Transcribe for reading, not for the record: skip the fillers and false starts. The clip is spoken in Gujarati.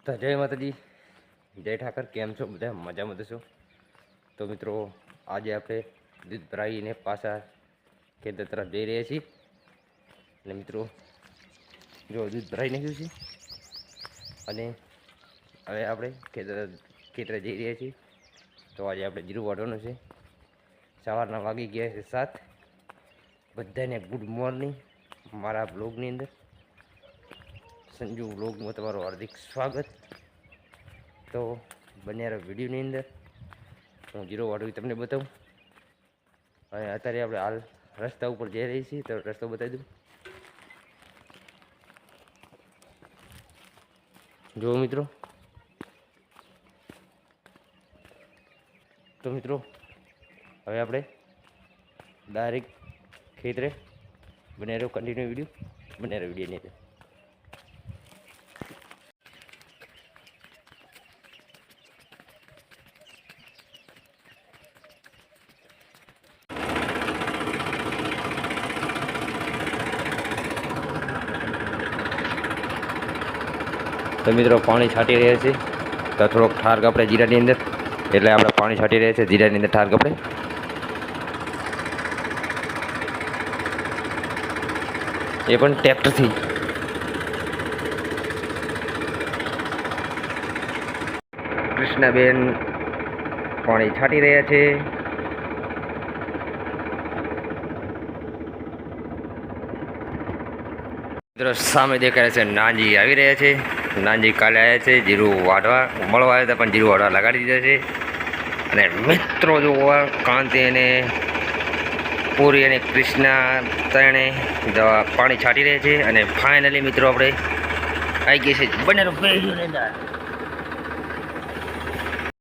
તો જય માતાજી, જય ઠાકર. કેમ છો બધા? મજામાં છો? તો મિત્રો, આજે આપણે દૂધ ભરાવીને પાછા ખેતર તરફ જઈ રહ્યા છીએ. અને મિત્રો, જો દૂધ ભરાઈ નાખ્યું છે અને હવે આપણે ખેતરે જઈ રહ્યા છીએ. તો આજે આપણે જીરું વાઢવાનું છે. સવારના વાગી ગયા છે 7. બધાને ગુડ મોર્નિંગ મારા બ્લોગની અંદર. સંજુ બ્લોગમાં તમારું હાર્દિક સ્વાગત. તો બન્યા વિડીયોની અંદર હું જીરો વાળું તમને બતાવું. અને અત્યારે આપણે હાલ રસ્તા ઉપર જઈ રહી છીએ, તો રસ્તો બતાવી દઉં. જો મિત્રો, તો મિત્રો હવે આપણે ડાયરેક્ટ ખેતરે બન્યા રહ્યો. કન્ટિન્યુ વિડીયો બન્યા રહ્યો વિડીયોની અંદર. તો મિત્રો પાણી છાંટી રહ્યા છે. તો થોડોક ઠાર કપડે જીરાની અંદર, એટલે આપણે પાણી છાંટી રહ્યા છે જીરાની અંદર ઠાર કપડે. એ પણ ટ્રેક્ટરથી. કૃષ્ણાબેન પાણી છાંટી રહ્યા છે. મિત્રો સામે દેખાય છે નાનજી આવી રહ્યા છે. નાનજી કાલે આવ્યા છે જીરું વાઢવા, મળવા આવ્યા હતા, પણ જીરું વાઢવા લગાડી દીધા છે. અને મિત્રો જોવા કાંતિ અને પૂરી અને કૃષ્ણા ત્રણે પાણી છાંટી રહ્યા છે. અને ફાઇનલી મિત્રો આપણે આવી ગયા છે બનેરો પેઢીની અંદર.